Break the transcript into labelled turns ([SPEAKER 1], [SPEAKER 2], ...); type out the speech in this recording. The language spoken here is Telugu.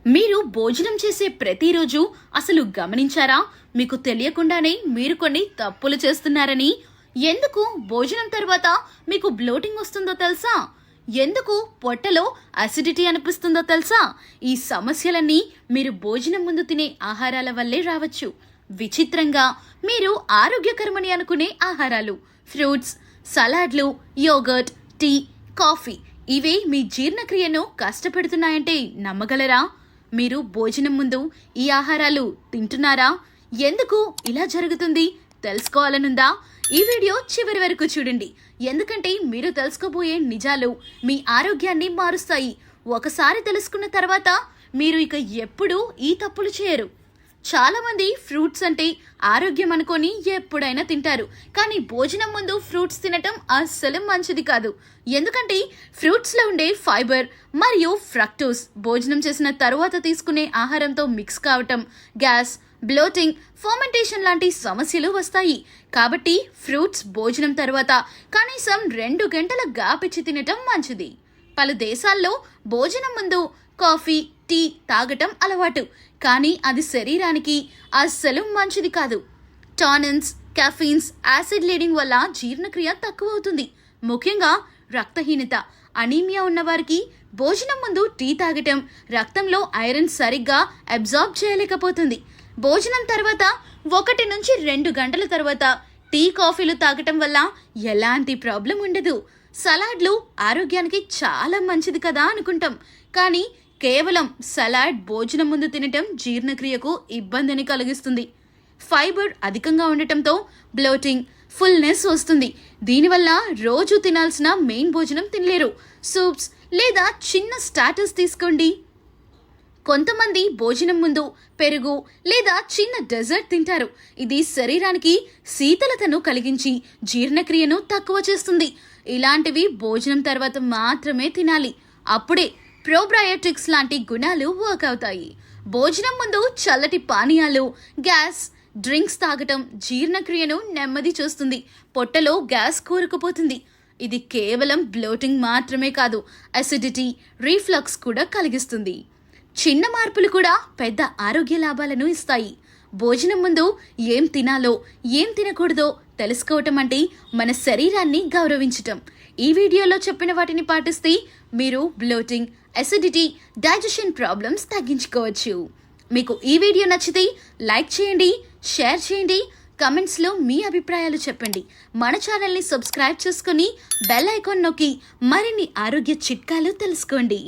[SPEAKER 1] మీరు భోజనం చేసే ప్రతిరోజు అసలు గమనించారా? మీకు తెలియకుండానే మీరు కొన్ని తప్పులు చేస్తున్నారని. ఎందుకు భోజనం తర్వాత మీకు బ్లోటింగ్ వస్తుందో తెలుసా? ఎందుకు పొట్టలో అసిడిటీ అనిపిస్తుందో తెలుసా? ఈ సమస్యలన్నీ మీరు భోజనం ముందు తినే ఆహారాల వల్లే రావచ్చు. విచిత్రంగా మీరు ఆరోగ్యకరమని అనుకునే ఆహారాలు, ఫ్రూట్స్, సలాడ్లు, యోగర్ట్, టీ, కాఫీ ఇవే మీ జీర్ణక్రియను కష్టపెడుతున్నాయంటే నమ్మగలరా? మీరు భోజనం ముందు ఈ ఆహారాలు తింటున్నారా? ఎందుకు ఇలా జరుగుతుంది తెలుసుకోవాలనుందా? ఈ వీడియో చివరి వరకు చూడండి. ఎందుకంటే మీరు తెలుసుకోబోయే నిజాలు మీ ఆరోగ్యాన్ని మారుస్తాయి. ఒకసారి తెలుసుకున్న తర్వాత మీరు ఇక ఎప్పుడూ ఈ తప్పులు చేయరు. చాలా మంది ఫ్రూట్స్ అంటే ఆరోగ్యం అనుకొని ఎప్పుడైనా తింటారు. కానీ భోజనం ముందు ఫ్రూట్స్ తినటం అస్సలు మంచిది కాదు. ఎందుకంటే ఫ్రూట్స్లో ఉండే ఫైబర్ మరియు ఫ్రక్టోస్ భోజనం చేసిన తరువాత తీసుకునే ఆహారంతో మిక్స్ కావటం గ్యాస్, బ్లోటింగ్, ఫర్మెంటేషన్ లాంటి సమస్యలు వస్తాయి. కాబట్టి ఫ్రూట్స్ భోజనం తర్వాత కనీసం 2 గంటల గ్యాప్ ఇచ్చి తినటం మంచిది. పలు దేశాల్లో భోజనం ముందు కాఫీ, టీ తాగటం అలవాటు. కానీ అది శరీరానికి అస్సలు మంచిది కాదు. టానిన్స్, కెఫీన్స్, యాసిడ్ లీడింగ్ వల్ల జీర్ణక్రియ తక్కువ అవుతుంది. ముఖ్యంగా రక్తహీనత, అనీమియా ఉన్నవారికి భోజనం ముందు టీ తాగటం రక్తంలో ఐరన్ సరిగ్గా అబ్జార్బ్ చేయలేకపోతుంది. భోజనం తర్వాత 1 నుంచి 2 గంటల తర్వాత టీ, కాఫీలు తాగటం వల్ల ఎలాంటి ప్రాబ్లం ఉండదు. సలాడ్లు ఆరోగ్యానికి చాలా మంచిది కదా అనుకుంటాం. కానీ కేవలం సలాడ్ భోజనం ముందు తినటం జీర్ణక్రియకు ఇబ్బందిని కలిగిస్తుంది. ఫైబర్ అధికంగా ఉండటంతో బ్లోటింగ్, ఫుల్నెస్ వస్తుంది. దీనివల్ల రోజు తినాల్సిన మెయిన్ భోజనం తినలేరు. సూప్స్ లేదా చిన్న స్టార్టర్స్ తీసుకోండి. కొంతమంది భోజనం ముందు పెరుగు లేదా చిన్న డెజర్ట్ తింటారు. ఇది శరీరానికి శీతలతను కలిగించి జీర్ణక్రియను తక్కువ చేస్తుంది. ఇలాంటివి భోజనం తర్వాత మాత్రమే తినాలి. అప్పుడే ప్రోబయాటిక్స్ లాంటి గుణాలు వర్క్ అవుతాయి. భోజనం ముందు చల్లటి పానీయాలు, గ్యాస్ డ్రింక్స్ తాగటం జీర్ణక్రియను నెమ్మది చేస్తుంది. పొట్టలో గ్యాస్ కూరుకుపోతుంది. ఇది కేవలం బ్లోటింగ్ మాత్రమే కాదు, అసిడిటీ, రీఫ్లక్స్ కూడా కలిగిస్తుంది. చిన్న మార్పులు కూడా పెద్ద ఆరోగ్య లాభాలను ఇస్తాయి. భోజనం ముందు ఏం తినాలో, ఏం తినకూడదో తెలుసుకోవటం అంటే మన శరీరాన్ని గౌరవించటం. ఈ వీడియోలో చెప్పిన వాటిని పాటిస్తే మీరు బ్లోటింగ్, అసిడిటీ, డైజెషన్ ప్రాబ్లమ్స్ తగ్గించుకోవచ్చు. మీకు ఈ వీడియో నచ్చితే లైక్ చేయండి, షేర్ చేయండి, కమెంట్స్లో మీ అభిప్రాయాలు చెప్పండి. మన ఛానల్ని సబ్స్క్రైబ్ చేసుకుని బెల్ ఐకాన్ నొక్కి మరిన్ని ఆరోగ్య చిట్కాలు తెలుసుకోండి.